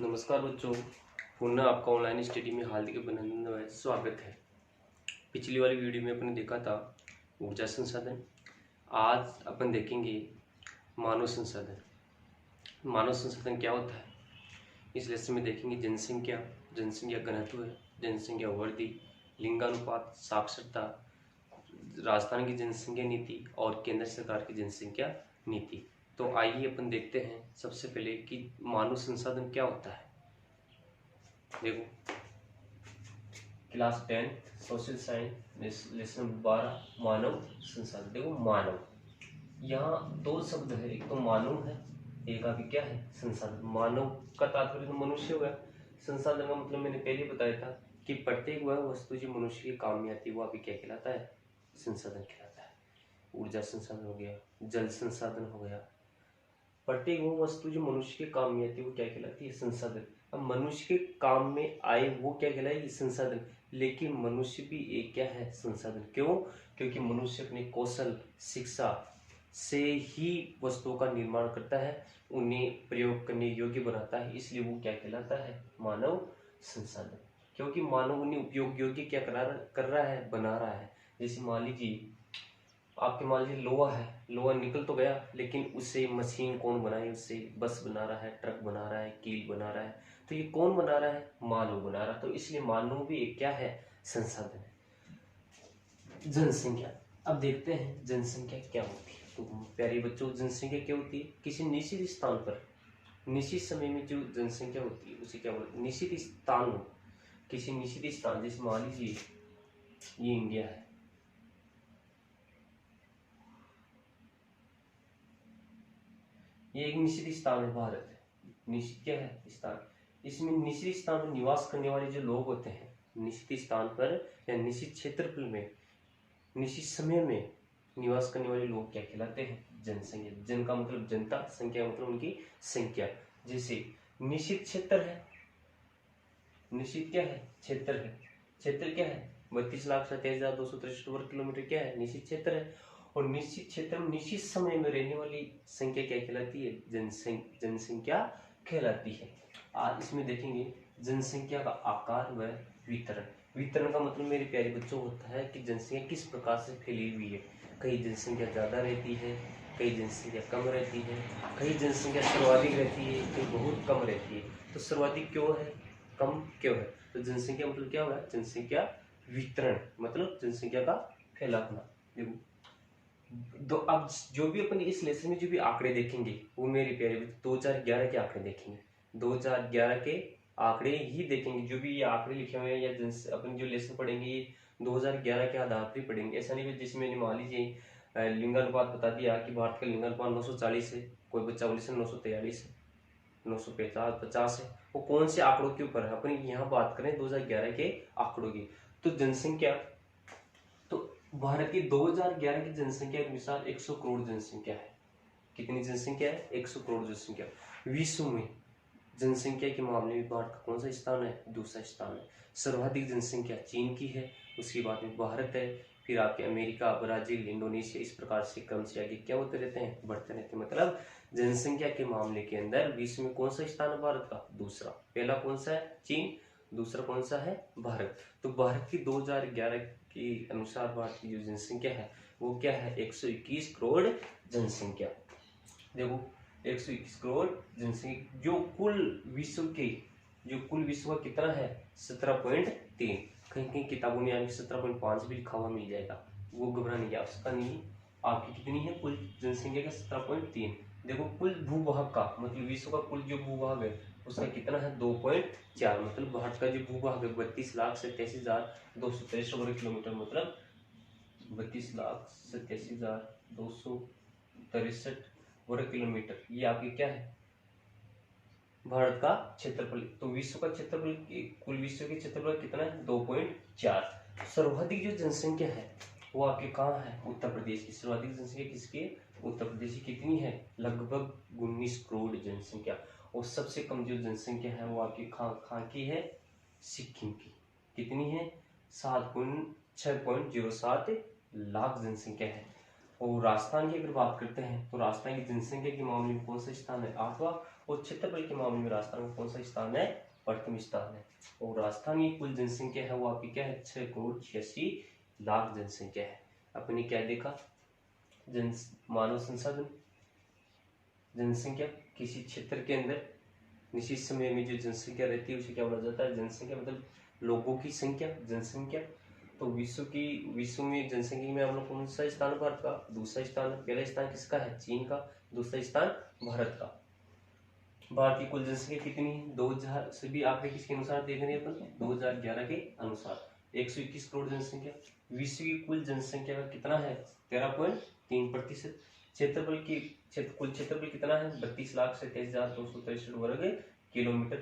नमस्कार बच्चों, पुनः आपका ऑनलाइन स्टडी में हार्दिक अभिनंदन व स्वागत है। पिछली वाली वीडियो में अपन देखा था ऊर्जा संसाधन। आज अपन देखेंगे मानव संसाधन। मानव संसाधन क्या होता है इस लेसन में देखेंगे। जनसंख्या, जनसंख्या घनत्व, जनसंख्या वृद्धि, लिंगानुपात, साक्षरता, राजस्थान की जनसंख्या नीति और केंद्र सरकार की जनसंख्या नीति। तो आइए अपन देखते हैं सबसे पहले कि मानव संसाधन क्या होता है। देखो, क्लास 10 सोशल साइंस लेसन 12 मानव संसाधन। देखो मानव, यहाँ दो शब्द है, एक तो मानव है, एक अभी क्या है संसाधन। मानव का तात्पर्य तो मनुष्य हुआ। संसाधन का मतलब मैंने पहले बताया था कि प्रत्येक वह वस्तु जो मनुष्य के काम में आती है वो अभी क्या कहलाता है, संसाधन कहलाता है। ऊर्जा संसाधन हो गया, जल संसाधन हो गया, प्रत्येक वो वस्तु जो मनुष्य के काम में आती है वो क्या कहलाती है, संसाधन। अब मनुष्य के काम में आए वो क्या कहलाएगी, संसाधन। लेकिन मनुष्य भी एक क्या है, संसाधन। क्यों? क्योंकि मनुष्य अपने कौशल शिक्षा से ही वस्तुओं का निर्माण करता है, उन्हें प्रयोग करने योग्य बनाता है, इसलिए वो क्या कहलाता है, मानव संसाधन। क्योंकि मानव उन्हें उपयोग योग्य क्या कर रहा है, बना रहा है। जैसे मान लीजिए आपके, मान लीजिए लोहा है, लोहा निकल तो गया लेकिन उससे मशीन कौन बनाए, उससे बस बना रहा है, ट्रक बना रहा है, कील बना रहा है। तो ये कौन बना रहा है, मानव बना रहा है। तो इसलिए मानव भी एक क्या है, संसाधन है। जनसंख्या, अब देखते हैं जनसंख्या क्या होती है। तो प्यारे बच्चों, जनसंख्या क्या होती है, किसी निश्चित स्थान पर निश्चित समय में जो जनसंख्या होती है उसे क्या बोलते हैं, निश्चित स्थान हो। किसी निश्चित स्थान, जैसे मान लीजिए ये इंडिया है, ये एक निश्चित स्थान है, भारत है, निश्चित क्या है स्थान। इसमें निश्चित स्थान पर निवास करने वाले जो लोग होते हैं, निश्चित स्थान पर या निश्चित क्षेत्रफल में निश्चित समय में निवास करने वाले लोग क्या कहलाते हैं, जनसंख्या। जन का मतलब जनता, संख्या का मतलब उनकी संख्या। जैसे निश्चित क्षेत्र है, निश्चित क्या है, क्षेत्र है, क्षेत्र क्या है 32,27,263 वर्ग किलोमीटर क्या है, निश्चित क्षेत्र है। और निश्चित क्षेत्र में निश्चित समय में रहने वाली संख्या क्या कहलाती है, जनसंख्या कहलाती है। आज इसमें देखेंगे जनसंख्या का आकार व वितरण। वितरण का मतलब मेरे प्यारे बच्चों होता है कि जनसंख्या किस प्रकार से फैली हुई है। कहीं जनसंख्या ज्यादा रहती है, कहीं जनसंख्या कम रहती है, कहीं जनसंख्या सर्वाधिक रहती है, कहीं बहुत कम रहती है। तो सर्वाधिक क्यों है, कम क्यों है? तो जनसंख्या मतलब क्या हुआ, जनसंख्या वितरण मतलब जनसंख्या का फैलाना। देखो, तो अब जो भी अपन इस लेसन में जो भी आंकड़े देखेंगे वो मेरे प्यारे 2011 के आंकड़े देखेंगे। 2011 के आंकड़े ही देखेंगे। जो भी ये आंकड़े लिखे हुए हैं या अपन जो लेसन पढ़ेंगे ये 2011 के आधार पर पढ़ेंगे। ऐसा नहीं जिसमें मैंने मान लीजिए लिंगानुपात बता दिया कि भारत का लिंगानुपात 940 है, कोई बच्चा बोले 943 है, 950 है। वो कौन से आंकड़ों के ऊपर है, अपन यहाँ बात करें 2011 के आंकड़ों की। तो जनसंख्या, तो भारत की 2011 की जनसंख्या के अनुसार 100 करोड़ जनसंख्या है। कितनी जनसंख्या है, 100 करोड़ जनसंख्या। विश्व में जनसंख्या के मामले में भारत का कौन सा स्थान है, दूसरा स्थान है। सर्वाधिक जनसंख्या चीन की है, उसके बाद में भारत है, फिर आपके अमेरिका, ब्राजील, इंडोनेशिया, इस प्रकार से क्रम से आगे क्या होते रहते हैं, बढ़ते रहते हैं। मतलब जनसंख्या के मामले के अंदर विश्व में कौन सा स्थान है भारत का, दूसरा। पहला कौन सा है, चीन, दूसरा कौन सा है, भारत। तो भारत की 2011 के अनुसार भारत की जो जनसंख्या है वो क्या है, 121 करोड़ जनसंख्या। देखो 121 करोड़ जनसंख्या, जो कुल विश्व का कितना है, 17.3। कहीं कहीं किताबों में आपको 17.5 भी लिखा हुआ मिल जाएगा, वो घबराने की आवश्यकता नहीं। आपकी कितनी है कुल जनसंख्या का, 17.3। देखो कुल भूभाग का मतलब विश्व का कुल जो भूभाग है उसका कितना है, 2.4। मतलब भारत का जो भूभाग है 32,87,263 वर्ग किलोमीटर, मतलब 32,87,263 वर्ग किलोमीटर। ये आपकी क्या है, भारत का क्षेत्रफल। तो विश्व का क्षेत्रफल, कुल विश्व के क्षेत्रफल कितना है, 2.4। सर्वाधिक जो जनसंख्या है वो आपके कहाँ है, उत्तर प्रदेश की। सर्वाधिक जनसंख्या किसकी, उत्तर प्रदेश की। कितनी है, लगभग 19 करोड़ जनसंख्या। और सबसे कम जो जनसंख्या है वो आपकी कहाँ की है, सिक्किम की। कितनी है, 6.07 लाख जनसंख्या है। और राजस्थान की अगर बात करते हैं तो राजस्थान की जनसंख्या के मामले में कौन सा स्थान है? 8वां। और क्षेत्रफल के मामले में राजस्थान में कौन सा स्थान है? प्रथम स्थान है। और राजस्थान की कुल जनसंख्या है वो आपकी क्या है? 6,86,00,000 जनसंख्या है। अपने क्या देखा? मानव संसाधन जनसंख्या किसी क्षेत्र के अंदर निश्चित समय में जो जनसंख्या रहती है उसे क्या बोला जाता है? जनसंख्या मतलब लोगों की संख्या, जनसंख्या। तो विश्व में जनसंख्या में हम लोग कौन सा स्थान? भारत का। दूसरा स्थान, पहला स्थान किसका है? चीन का। दूसरा स्थान भारत का। भारत की कुल जनसंख्या कितनी है? 2000। सभी आंकड़े किसके अनुसार देख रहे हैं अपन? 2011 के अनुसार 121 करोड़ जनसंख्या। विश्व की कुल जनसंख्या का कितना है? 13.3%। क्षेत्रफल की कुल क्षेत्रफल कितना है? 32,27,263 वर्ग किलोमीटर।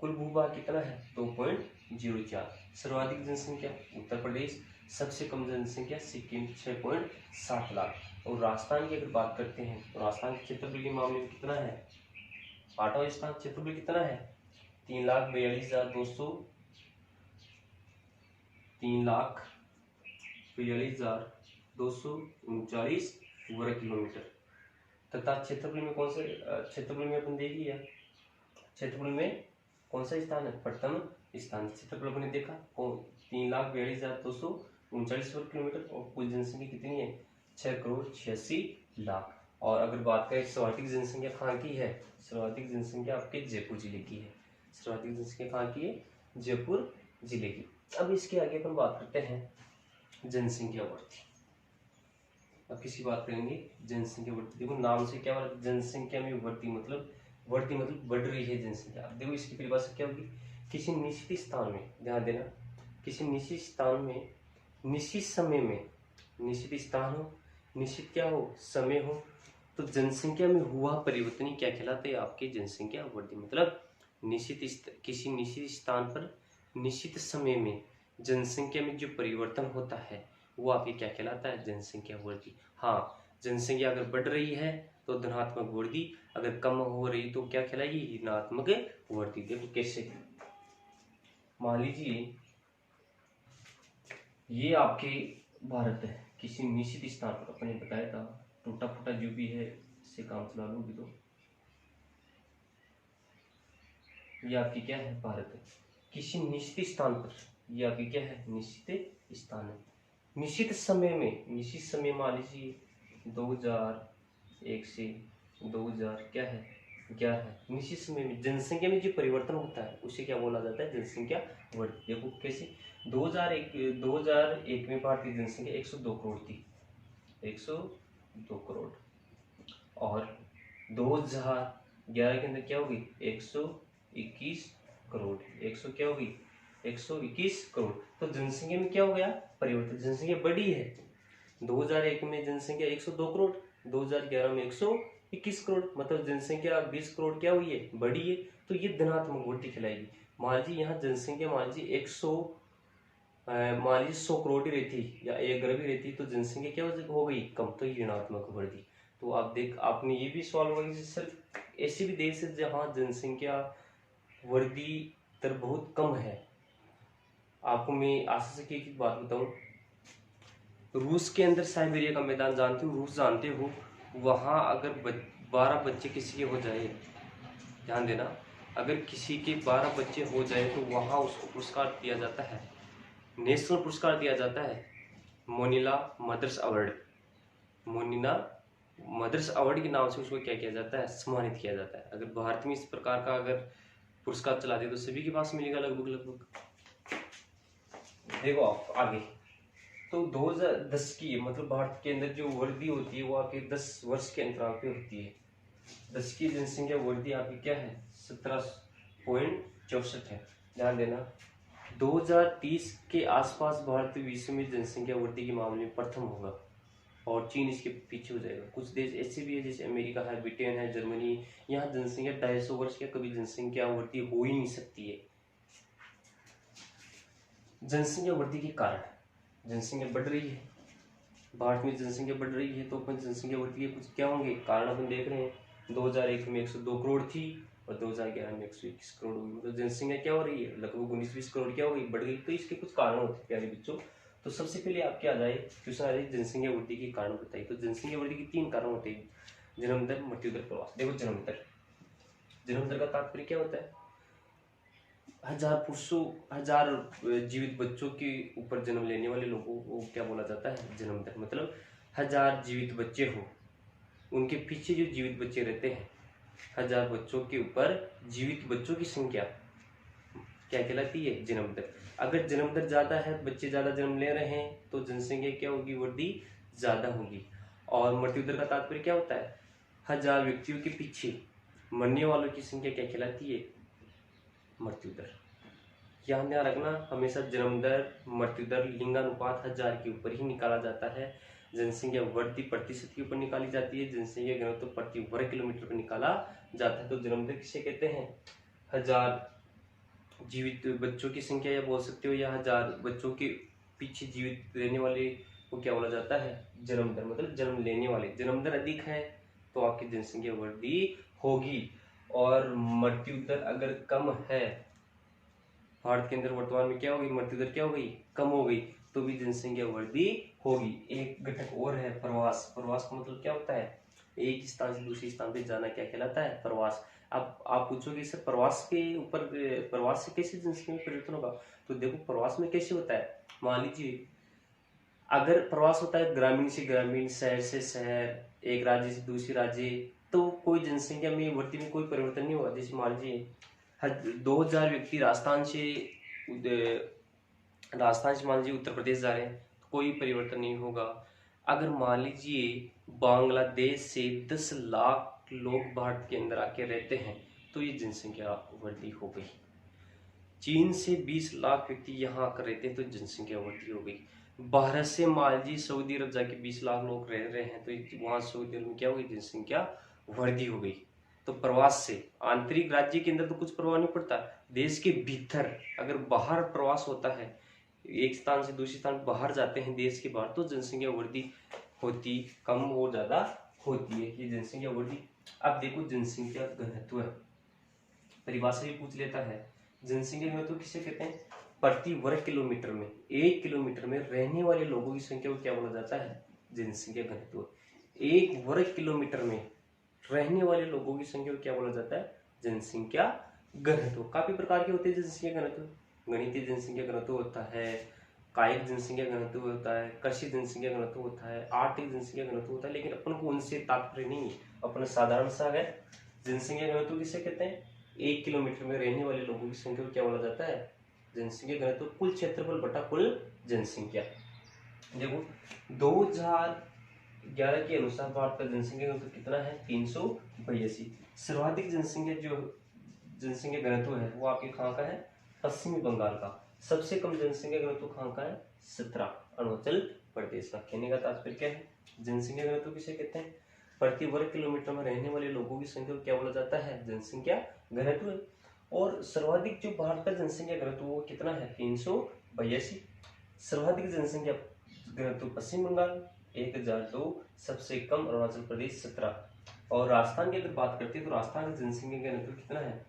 कुल भूभाग कितना है? 2.04। सर्वाधिक जनसंख्या उत्तर प्रदेश, सबसे कम जनसंख्या सिक्किम 6.7 लाख। और राजस्थान की अगर बात करते हैं तो राजस्थान के क्षेत्रफल के मामले में कितना है? 8वां स्थान। क्षेत्रफल कितना है? 3,42,239 वर्ग किलोमीटर। तथा क्षेत्रफल में कौन से क्षेत्रफल में अपन देख लिया, क्षेत्रफल में कौन सा स्थान है? प्रथम स्थान। क्षेत्रफल अपने देखा 3,42,239 वर्ग किलोमीटर। और कुल जनसंख्या कितनी है? 6,86,00,000। और अगर बात करें सर्वाधिक जनसंख्या कहाँ की है? सर्वाधिक जनसंख्या आपके जयपुर जिले की है। सर्वाधिक जनसंख्या कहाँ की है? जयपुर जिले की। अब इसके आगे अपन बात करते हैं जनसंख्या वृद्धि। अब किसकी बात करेंगे? जनसंख्या वृद्धि। देखो नाम से क्या मतलब जनसंख्या में वृद्धि मतलब बढ़ रही है जनसंख्या। देखो इसकी परिभाषा क्या होगी? किसी निश्चित स्थान में, ध्यान देना, किसी निश्चित स्थान में निश्चित समय में, निश्चित स्थान हो, निश्चित क्या हो? समय हो, तो जनसंख्या में हुआ परिवर्तन ही क्या कहलाता है? आपकी जनसंख्या वृद्धि। मतलब किसी निश्चित स्थान पर निश्चित समय में जनसंख्या में जो परिवर्तन होता है वो आपकी क्या कहलाता है? जनसंख्या वृद्धि। हाँ, जनसंख्या अगर बढ़ रही है तो धनात्मक वृद्धि, अगर कम हो रही तो क्या कहलाएगी? ऋणात्मक वृद्धि। देखो कैसे, मान लीजिए ये आपके भारत है, किसी निश्चित स्थान पर, अपने बताया था टूटा फूटा जो भी है इससे काम चला लूंगी। तो ये आपकी क्या है? भारत है। किसी निश्चित स्थान पर, ये आपकी क्या है? निश्चित स्थान है। निश्चित समय में, निश्चित समय मान लीजिए 2001 से 2000 क्या है? 11। निश्चित समय में जनसंख्या में जो परिवर्तन होता है उसे क्या बोला जाता है? जनसंख्या वृद्धि। देखो कैसे, 2001 में भारतीय जनसंख्या 102 करोड़ थी, 102 करोड़। और 2011 के अंदर क्या होगी? 121 करोड़। 100 क्या होगी? 121 करोड़। तो जनसंख्या में क्या हो गया? परिवर्तन। जनसंख्या बढ़ी है। 2001 में जनसंख्या 102 करोड़, 2011 में 121 करोड़, मतलब जनसंख्या 20 करोड़ क्या हुई है? बढ़ी है। तो ये धनात्मक वृद्धि खिलाएगी। मान लीजिए यहाँ जनसंख्या मान लीजिए 100 करोड़ ही रहती या 1 अरब ही रहती तो जनसंख्या क्या हो गई? कम। तो ये ऋणात्मक वृद्धि। तो आप आपने ये भी सवाल होगा कि सर ऐसे भी देश है जहाँ जनसंख्या वृद्धि दर बहुत कम है। आपको मैं आशा से एक बात बताऊं, रूस के अंदर साइबेरिया का मैदान जानते हो? रूस जानते हो? वहाँ अगर 12 बच्चे किसी के हो जाए, ध्यान देना, अगर किसी के 12 बच्चे हो जाए तो वहाँ उसको पुरस्कार दिया जाता है, नेशनल पुरस्कार दिया जाता है, मोनिला मदर्स अवार्ड। मोनिला मदर्स अवार्ड के नाम से उसको क्या किया जाता है? सम्मानित किया जाता है। अगर भारत में इस प्रकार का अगर पुरस्कार चला दे तो सभी के पास मिलेगा लगभग। देखो आप आगे, तो 2010 की मतलब भारत के अंदर जो वृद्धि होती है वो आपके 10 वर्ष के अंतराल पे होती है। 10 की जनसंख्या वृद्धि आपकी क्या है? 17.64 है। ध्यान देना, 2030 के आसपास भारत विश्व में जनसंख्या वृद्धि के मामले में प्रथम होगा और चीन इसके पीछे हो जाएगा। कुछ देश ऐसे भी है जैसे अमेरिका है, ब्रिटेन है, जर्मनी, यहाँ जनसंख्या 250 वर्ष के कभी जनसंख्या वृद्धि हो ही नहीं सकती है। जनसंख्या वृद्धि के कारण, जनसंख्या बढ़ रही है, भारत में जनसंख्या बढ़ रही है, तो अपन जनसंख्या वृद्धि के कुछ क्या होंगे कारण अपन देख रहे हैं। 2001 में 102 करोड़ थी और 2011 में 121 करोड़ हुई, मतलब जनसंख्या क्या हो रही है? लगभग 19-20 करोड़ क्या हो गई? बढ़ गई। तो इसके कुछ कारण होते हैं प्यारे बच्चों, तो सबसे पहले आपके आ जाए क्वेश्चन आ जाए जनसंख्या वृद्धि के कारण बताइए। तो जनसंख्या वृद्धि के 3 कारण होते हैं, जन्म दर, मृत्यु दर, प्रवास। देखो जन्म दर, जन्म दर का तात्पर्य क्या होता है? 1000 जीवित बच्चों के ऊपर जन्म लेने वाले लोगों को क्या बोला जाता है? जन्म दर। मतलब 1000 जीवित बच्चे हो, उनके पीछे जो जीवित बच्चे रहते हैं, 1000 बच्चों के ऊपर जीवित बच्चों की संख्या क्या कहलाती है? जन्म दर। अगर जन्म दर ज्यादा है, बच्चे ज्यादा जन्म ले रहे हैं, तो जनसंख्या क्या होगी? वृद्धि ज्यादा होगी। और मृत्यु दर का तात्पर्य क्या होता है? 1000 व्यक्तियों के पीछे मरने वालों की संख्या क्या कहलाती है? मृत्यु दर। यहाँ ध्यान रखना, हमेशा जन्म दर, मृत्यु दर लिंगानुपात 1000 के ऊपर ही निकाला जाता है। जनसंख्या वृद्धि प्रतिशत के ऊपर निकाली जाती है, जनसंख्या घनत्व प्रति वर्ग किलोमीटर पर निकाला जाता है। तो जन्म दर किसे कहते हैं? 1000 जीवित बच्चों की संख्या या बोल सकते हो, या 1000 बच्चों के पीछे जीवित रहने वाले को क्या बोला जाता है? जन्म दर। मतलब जन्म लेने वाले। जन्म दर अधिक है तो आपकी जनसंख्या वृद्धि होगी, और मृत्यु दर अगर कम है, भारत के अंदर वर्तमान में क्या होगी? मृत्यु दर क्या हो गई? कम हो गई, तो भी जनसंख्या वृद्धि होगी। एक घटक और है, प्रवास। प्रवास का मतलब क्या होता है? एक स्थान से दूसरे स्थान पे जाना क्या कहलाता है? प्रवास। अब आप पूछोगे सर प्रवास के ऊपर, प्रवास से कैसे जनसंख्या में परिवर्तन होगा? तो देखो प्रवास में कैसे होता है, मान लीजिए अगर प्रवास होता है ग्रामीण से ग्रामीण, शहर से शहर, एक राज्य से दूसरे राज्य, तो कोई जनसंख्या में वृद्धि में कोई परिवर्तन नहीं होगा। जैसे मान लीजिए 2000 व्यक्ति राजस्थान से मान लीजिए उत्तर प्रदेश जा रहे हैं, तो कोई परिवर्तन नहीं होगा। अगर मान लीजिए बांग्लादेश से 10 लाख लोग भारत के अंदर आके रहते हैं, तो ये जनसंख्या वृद्धि हो गई। चीन से 20 लाख व्यक्ति यहाँ आकर रहते हैं, तो जनसंख्या वृद्धि हो गई। भारत से मान लीजिए सऊदी अरब जाके 20 लाख लोग रह रहे हैं, तो वहां सऊदी अरब में क्या हो गई? जनसंख्या वृद्धि हो गई। तो प्रवास से आंतरिक राज्य के अंदर तो कुछ प्रभाव नहीं पड़ता, देश के भीतर अगर बाहर प्रवास होता है, एक स्थान से दूसरे स्थान बाहर जाते हैं देश के बाहर, तो जनसंख्या वृद्धि होती, कम और ज्यादा होती है। ये जनसंख्या वृद्धि। अब देखो जनसंख्या घनत्व, परिभाषा भी पूछ लेता है। जनसंख्या घनत्व किसे कहते हैं? प्रति वर्ग किलोमीटर में, 1 किलोमीटर में रहने वाले लोगों की संख्या को क्या बोला जाता है? जनसंख्या घनत्व। 1 वर्ग किलोमीटर में रहने वाले लोगों की संख्या को क्या बोला जाता है? जनसंख्या घनत्व। काफी प्रकार के होते हैं जनसंख्या घनत्व। गणितीय जनसंख्या घनत्व होता है, कायिक जनसंख्या घनत्व होता है, कृषि जनसंख्या घनत्व होता है, आर्थिक जनसंख्या घनत्व होता है। लेकिन अपन को उनसे तात्पर्य नहीं है, अपना साधारण सा है। जनसंख्या घनत्व किसे कहते हैं? 1 किलोमीटर में रहने वाले लोगों की संख्या को क्या बोला जाता है? जनसंख्या घनत्व। कुल क्षेत्रफल बटा कुल जनसंख्या। देखो 2011 के अनुसार भारत का जनसंख्या घनत्व कितना है? 382। सर्वाधिक जनसंख्या घनत्व है वो आपके कहाँ का है? पश्चिमी बंगाल का। सबसे कम जनसंख्या घनत्व कहाँ का है? 17, अरुणाचल प्रदेश का। कहने का तात्पर्य क्या है? जनसंख्या घनत्व किसे कहते हैं? प्रति वर्ग किलोमीटर में रहने वाले लोगों की संख्या को क्या बोला जाता है? जनसंख्या घनत्व। और सर्वाधिक जो भारत का जनसंख्या घनत्व वो कितना है? 382। सर्वाधिक जनसंख्या घनत्व पश्चिम बंगाल 1002, सबसे कम अरुणाचल प्रदेश 17। और राजस्थान की अगर बात करते हैं तो राजस्थान का जनसंख्या घनत्व कितना है?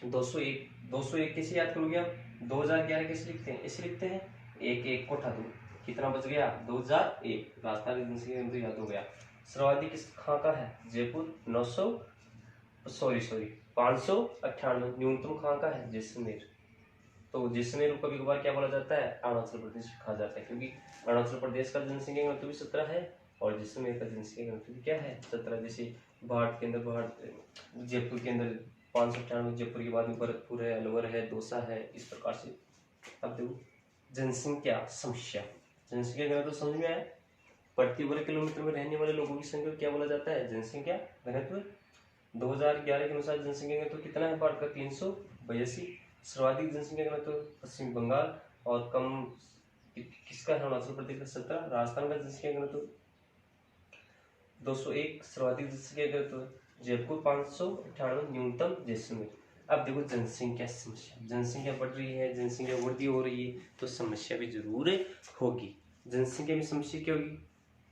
201। 201 कैसे याद करोगे आप? 2011 कैसे लिखते हैं? ऐसे लिखते हैं, 1 को उठा दो, कितना बच गया? 2001। राजस्थान की जनसंख्या घनत्व याद हो गया। सर्वाधिक कहाँ का है? जयपुर 598। न्यूनतम कहाँ का है? जैसलमेर। तो जैसलमेर को कभी कभार क्या बोला जाता है? अरुणाचल प्रदेश कहा जाता है, क्योंकि अरुणाचल प्रदेश का जनसंख्या घनत्व भी 17 है और जैसलमेर का जनसंख्या घनत्व भी क्या है? 17। जैसे भारत के अंदर जयपुर के अंदर 598, जयपुर के बाद में भरतपुर है, अलवर है, दौसा है, इस प्रकार से। अब देखो जनसंख्या समस्या, जनसंख्या घनत्व समझ में आया? प्रति वर्ग किलोमीटर में रहने वाले लोगों की संख्या को क्या बोला जाता है? जनसंख्या घनत्व। 2011 के अनुसार जनसंख्या घनत्व कितना है भारत का? 382। सर्वाधिक जनसंख्या घनत्व पश्चिम बंगाल और कम किसका है? अरुणाचल प्रदेश का 17। राजस्थान का जनसंख्या घनत्व 201। सर्वाधिक जनसंख्या घनत्व जयपुर 598, न्यूनतम जैसलमेर। अब देखो जनसंख्या समस्या, जनसंख्या बढ़ रही है, जनसंख्या वृद्धि हो रही है, तो समस्या भी जरूर होगी। जनसंख्या में समस्या क्या होगी?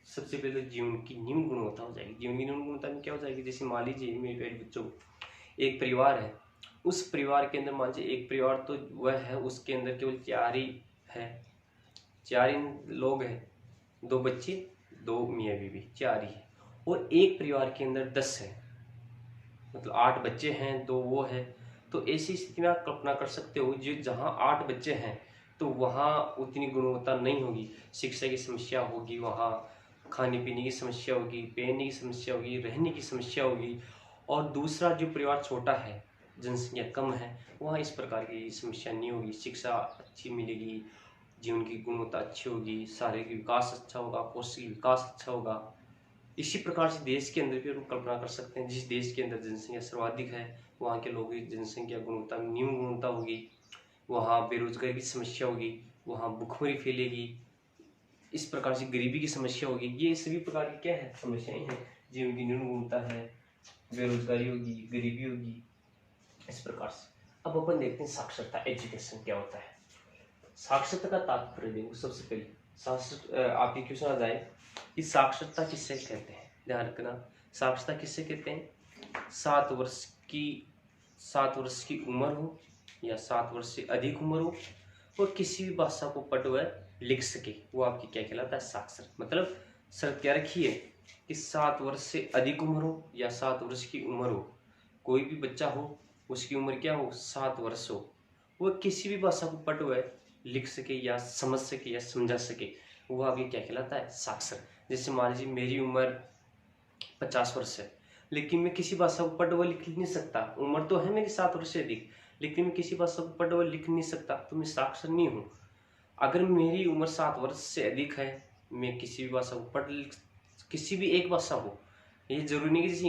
सबसे पहले जीवन की न्यून गुणवत्ता हो जाएगी। जीवन की न्यून गुणवत्ता में क्या हो जाएगी? जैसे मान लीजिए मेरे प्यारे बच्चों, एक परिवार है, उस परिवार के अंदर मान लीजिए एक परिवार तो वह है, उसके अंदर केवल 4 ही है, 4 लोग हैं, 2 बच्चे, 2 मियाँ बीवी, 4 ही है। और एक परिवार के अंदर 10 है, मतलब 8 बच्चे हैं, 2 वो है। तो ऐसी स्थिति में आप कल्पना कर सकते हो, जो जहाँ 8 बच्चे हैं तो वहाँ उतनी गुणवत्ता नहीं होगी, शिक्षा की समस्या होगी, वहाँ खाने पीने की समस्या होगी, पहनने की समस्या होगी, रहने की समस्या होगी। और दूसरा जो परिवार छोटा है, जनसंख्या कम है, वहाँ इस प्रकार की समस्या नहीं होगी, शिक्षा अच्छी मिलेगी, जीवन की गुणवत्ता अच्छी होगी, शारीरिक विकास अच्छा होगा, कौशल विकास अच्छा होगा। इसी प्रकार से देश के अंदर भी हम कल्पना कर सकते हैं, जिस देश के अंदर जनसंख्या सर्वाधिक है वहाँ के लोगों की जनसंख्या गुणवत्ता न्यून गुणवत्ता होगी, वहाँ बेरोजगारी की समस्या होगी, वहाँ भुखमरी फैलेगी, इस प्रकार से गरीबी की समस्या होगी। ये सभी प्रकार की क्या है, समस्याएं हैं। जीवन की न्यून गुणवत्ता है, बेरोजगारी होगी, गरीबी होगी, इस प्रकार से। अब अपन देखते हैं साक्षरता, एजुकेशन क्या होता है। साक्षरता का तात्पर्य देखो, सबसे पहले आपके क्वेश्चन आ जाए कि साक्षरता किससे कहते हैं, ध्यान रखना। साक्षरता किससे कहते हैं? 7 वर्ष की उम्र हो या 7 वर्ष से अधिक उम्र हो, वो किसी भी भाषा को पढ़ व लिख सके, वो आपकी क्या कहलाता है, साक्षर। मतलब शर्त क्या रखी है कि 7 वर्ष से अधिक उम्र हो या 7 वर्ष की उम्र हो, कोई भी बच्चा हो, उसकी उम्र क्या हो, 7 वर्ष हो, वो किसी भी भाषा को पढ़ व लिख सके या समझ सके या समझा सके, वो आगे क्या कहलाता है, साक्षर। जैसे मान लीजिए मेरी उम्र 50 वर्ष है, लेकिन मैं किसी भाषा को पढ़ व लिख नहीं सकता, उम्र तो है मेरी 7 वर्ष से अधिक, लेकिन मैं किसी भाषा को पढ़ व लिख नहीं सकता, तो मैं साक्षर नहीं हूँ। अगर मेरी उम्र 7 वर्ष से अधिक है, मैं किसी भी भाषा को पढ़ लिख, किसी भी एक भाषा हो, ये जरूरी नहीं कि जैसे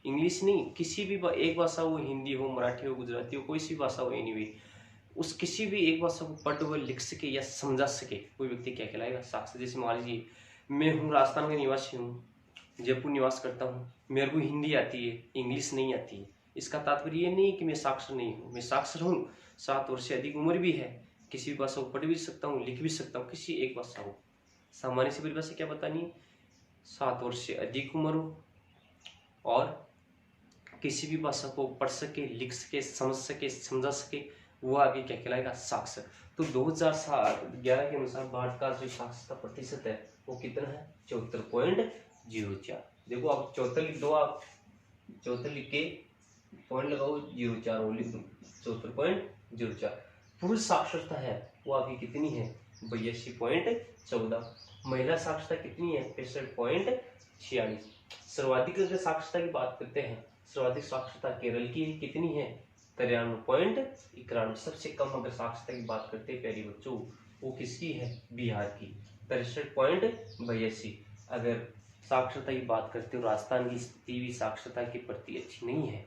इंग्लिश नहीं, किसी भी एक भाषा हो, हिंदी हो, मराठी हो, गुजराती हो, कोई सी भाषा हो, एनीवे, उस किसी भी एक भाषा को पढ़ व लिख सके या समझा सके, कोई व्यक्ति क्या कहलाएगा, साक्षर। जैसे मान लीजिए मैं हूँ राजस्थान का निवासी हूँ, जयपुर निवास करता हूँ, मेरे को हिंदी आती है, इंग्लिश नहीं आती है, इसका तात्पर्य ये नहीं कि मैं साक्षर नहीं हूँ, मैं साक्षर हूँ, 7 वर्ष से अधिक उम्र भी है, किसी भी भाषा को पढ़ भी सकता हूँ, लिख भी सकता हूँ, किसी एक भाषा हो। सामान्य सी परिभाषा क्या बतानी है, 7 वर्ष से अधिक उम्र हो और किसी भी भाषा को पढ़ सके, लिख सके, समझ सके, समझा सके, वो आगे क्या कहलाएगा, साक्षर। तो 2011 के अनुसार भारत का जो साक्षरता प्रतिशत है वो कितना है, 74.04। देखो आप 74 लिख दो, आप 74 लिख के पॉइंट लगाओ, 04 वो लिख दो, 74.04। पुरुष साक्षरता है वो आपकी कितनी है, 82.14। महिला साक्षरता कितनी है, 65.46। सर्वाधिक अगर साक्षरता की बात करते हैं, सर्वाधिक साक्षरता केरल की कितनी है, 93.91। सबसे कम अगर साक्षरता की बात करते हैं प्यारे बच्चों, वो किसकी है, बिहार की, 63.82। अगर साक्षरता की बात करते हो, राजस्थान की स्थिति भी साक्षरता के प्रति अच्छी नहीं है,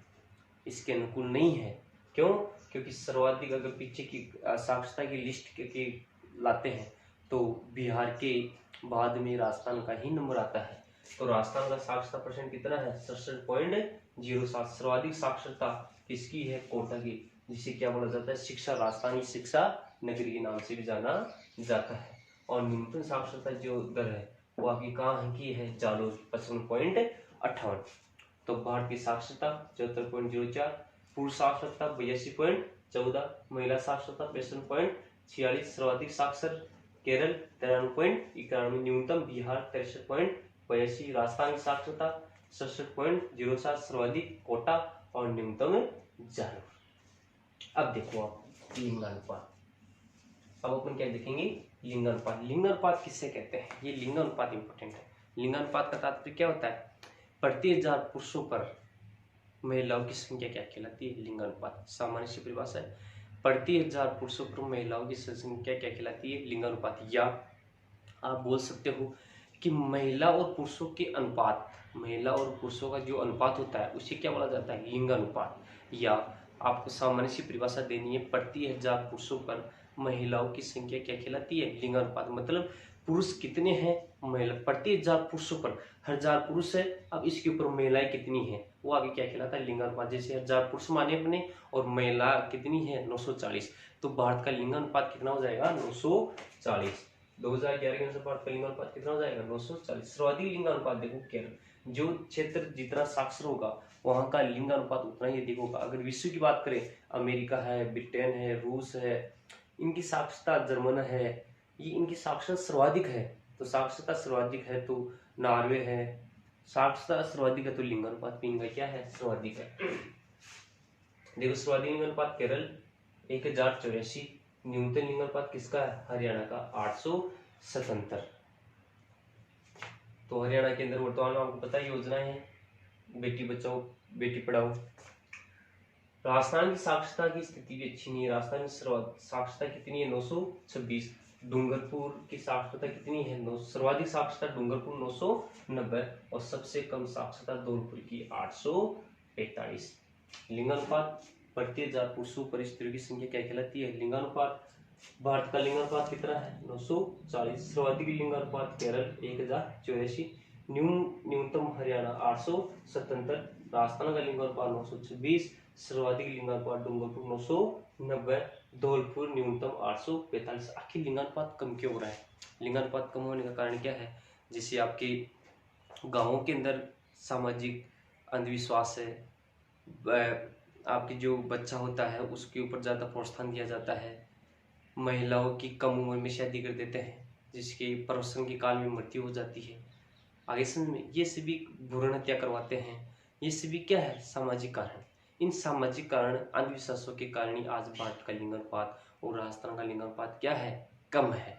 इसके अनुकूल नहीं है। क्यों? क्योंकि सर्वाधिक अगर पीछे की साक्षरता की लिस्ट के लाते हैं तो बिहार के बाद में राजस्थान का ही नंबर आता है। तो राजस्थान का साक्षरता परसेंट कितना है, 67.07। सर्वाधिक साक्षरता किसकी है, कोटा की, जिसे क्या बोला जाता है, शिक्षा राजस्थानी शिक्षा नगरी के नाम से भी जाना जाता है। और न्यूनतम साक्षरता जो दर है वो आपकी कहाँ की है, जालोर, 55.58। तो भारत की साक्षरता 74.04, पुरुष साक्षरता 82.14, महिला साक्षरता 65.46। सर्वाधिक साक्षर केरल 93.91, न्यूनतम बिहार 63.82, राजस्थान की साक्षरता 67.07, सर्वाधिक कोटा और न्यूनतम जालोर। अब देखो आप लिंगानुपात, अब अपन क्या देखेंगे, लिंगानुपात। लिंगानुपात किससे कहते हैं, ये लिंगानुपात इंपॉर्टेंट है। लिंगानुपात का तात्पर्य क्या होता है, प्रति 1000 पुरुषों पर महिलाओं की संख्या क्या कहलाती है, लिंगानुपात। सामान्य सी परिभाषा है, प्रति 1000 पुरुषों पर महिलाओं की संख्या क्या कहलाती है, लिंगानुपात। या आप बोल सकते हो कि महिला और पुरुषों के अनुपात, महिला और पुरुषों का जो अनुपात होता है उसे क्या बोला जाता है, लिंगानुपात। या आपको सामान्य सी परिभाषा देनी है, प्रति 1000 पुरुषों पर महिलाओं की संख्या क्या कहलाती है, लिंगानुपात। मतलब पुरुष कितने हैं, महिला प्रति 1000 पुरुषों पर 1000 पुरुष है, अब इसके ऊपर महिलाएं कितनी हैं, वो आगे क्या कहलाता है, लिंगानुपात। जैसे 1000 पुरुष माने अपने और महिला कितनी है, 940, तो भारत का लिंगानुपात कितना हो जाएगा, 940। 2011 के अनुसार भारत का लिंगानुपात कितना हो जाएगा, 940। सर्वाधिक लिंगानुपात देखो केरल, जो क्षेत्र जितना साक्षर होगा वहाँ का लिंगानुपात उतना ही अधिक होगा। अगर विश्व की बात करें, अमेरिका है, ब्रिटेन है, रूस है, इनकी साक्षरता, जर्मन है, ये इनकी साक्षरता सर्वाधिक है। तो साक्षरता सर्वाधिक है तो नॉर्वे है, साक्षरता सर्वाधिक है तो लिंगानुपात भी इनका क्या है, सर्वाधिक है। देखो सर्वाधिक लिंगानुपात केरल 1084, न्यूनतम लिंगानुपात किसका है, हरियाणा का 877। तो हरियाणा के अंदर वर्तमान में आपको पता है योजनाएं हैं, बेटी बचाओ बेटी पढ़ाओ। राजस्थान की साक्षरता की स्थिति भी अच्छी नहीं है। राजस्थान में साक्षरता कितनी है, 926। डूंगरपुर की साक्षरता कितनी है, सर्वाधिक साक्षरता डूंगरपुर 990 और सबसे कम साक्षरता धौलपुर की 845। लिंगानुपात प्रति 1000 पुरुषों पर स्त्रियों की संख्या क्या कहलाती है, लिंगानुपात। भारत का लिंगानुपात कितना है, 940। सर्वाधिक लिंगानुपात केरल 1084, न्यूनतम हरियाणा 877, राजस्थान का लिंगानुपात 926, सर्वाधिक लिंगानुपात डूंगरपुर 990, धौलपुर न्यूनतम 845। आखिर लिंगानुपात कम क्यों हो रहा है, लिंगानुपात कम होने का कारण क्या है, जैसे आपके गांवों के अंदर सामाजिक अंधविश्वास है, आपकी जो बच्चा होता है उसके ऊपर ज़्यादा प्रोत्साहन दिया जाता है, महिलाओं की कम उम्र में शादी कर देते हैं जिसके प्रसव के काल में मृत्यु हो जाती है। आगे समझ में, ये सभी भ्रूण हत्या करवाते हैं, ये सभी क्या है, सामाजिक कारण। इन सामाजिक कारण अंधविश्वासों के कारण ही आज भारत का लिंगानुपात और राजस्थान का लिंगानुपात क्या है, कम है।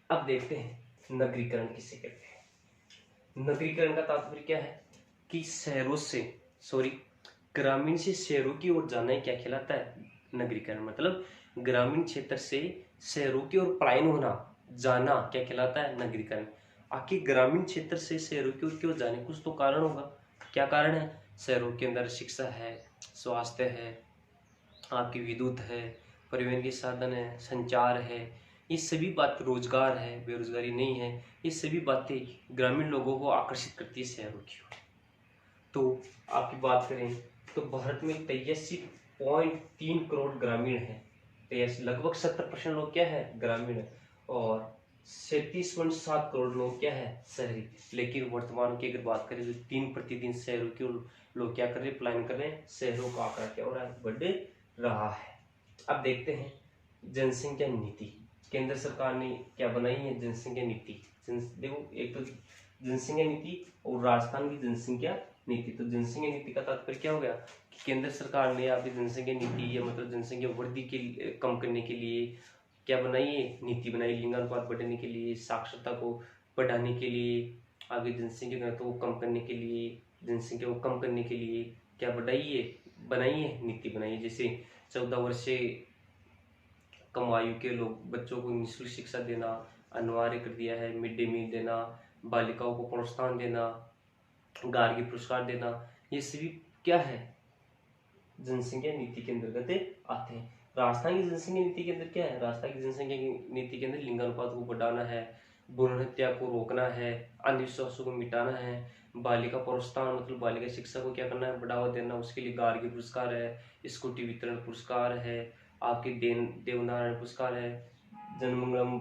अब देखते हैं नगरीकरण किसे कहते हैं। नगरीकरण का तात्पर्य क्या है कि शहरों से ग्रामीण से शहरों की ओर जाना ही क्या कहलाता है, नगरीकरण। मतलब ग्रामीण क्षेत्र से शहरों की ओर पलायन होना, जाना क्या कहलाता है, नगरीकरण। आखिर ग्रामीण क्षेत्र से शहरों की ओर क्यों जाने, कुछ तो कारण होगा। क्या कारण है, शहरों के अंदर शिक्षा है, स्वास्थ्य है, आपकी विद्युत है, परिवहन के साधन है, संचार है, ये सभी बात, रोजगार है, बेरोजगारी नहीं है, ये सभी बातें ग्रामीण लोगों को आकर्षित करती है शहरों की ओर। तो आपकी बात करें तो भारत में 83.3 करोड़ ग्रामीण है, तो लगभग 70% लोग क्या है, ग्रामीण है, और 37.7 करोड़ लोग क्या है, शहरी। लेकिन वर्तमान की अगर बात करें तो 3% शहरों के लोग क्या कर रहे हैं, पलायन कर रहे हैं, शहरों का आंकड़ा क्या हो रहा है, बढ़ रहा है। अब देखते हैं जनसंख्या नीति। केंद्र सरकार ने क्या बनाई है, जनसंख्या नीति। देखो एक तो जनसंख्या नीति और राजस्थान की जनसंख्या नीति। तो जनसंख्या नीति का तात्पर्य क्या हो गया कि केंद्र सरकार ने आपकी जनसंख्या नीति या मतलब जनसंख्या वृद्धि के कम करने के लिए क्या बनाई है, नीति बनाई। लिंगानुपात बढ़ाने के लिए, साक्षरता को बढ़ाने के लिए, आगे जनसंख्या घनत्व को कम करने के लिए, जनसंख्या को कम करने के लिए क्या बनाई है, नीति बनाई है। जैसे 14 वर्ष से कम आयु के लोग बच्चों को निःशुल्क शिक्षा देना अनिवार्य कर दिया है, मिड डे मील देना, बालिकाओं को प्रोत्साहन देना, गार्गी पुरस्कार देना, ये सभी क्या है, जनसंख्या नीति के अंतर्गत आते हैं। राजस्थान की जनसंख्या नीति के अंदर क्या है, राजस्थान की जनसंख्या नीति के अंदर लिंगानुपात को बढ़ाना है, भ्रूण हत्या को रोकना है, अंधविश्वासों को मिटाना है, बालिका प्रोत्साहन मतलब बालिका शिक्षा को क्या करना है, बढ़ावा देना, उसके लिए गार्गी पुरस्कार है, स्कूटी वितरण पुरस्कार है, आपके देवनारायण पुरस्कार है, जनमंगलम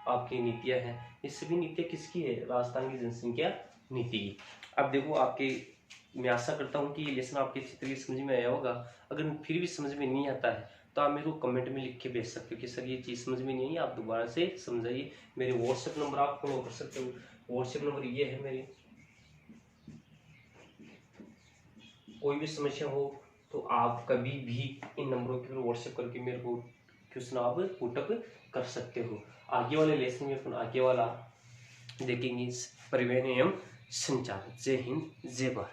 आपकी नीतियां हैं। ये सभी नीतियां किसकी है, राजस्थान की जनसंख्या नीति की। अब देखो आपके, मैं आशा करता हूँ कि ये लेसन आपके अच्छी तरीके से समझ में आया होगा। अगर फिर भी समझ में नहीं आता है तो आप मेरे को कमेंट में लिख के भेज सकते हो कि सर ये चीज़ समझ में नहीं आई, आप दोबारा से समझाइए। मेरे व्हाट्सएप नंबर आप फॉलो कर सकते हो, व्हाट्सएप नंबर ये है मेरे। कोई भी समस्या हो तो आप कभी भी इन नंबरों के ऊपर व्हाट्सएप करके मेरे को क्वेश्चन आप पुटअप कर सकते हो। आगे वाले लेसन में अपन आगे वाला देखेंगे परिवहन एवं संचार। जय हिंद, जय भारत।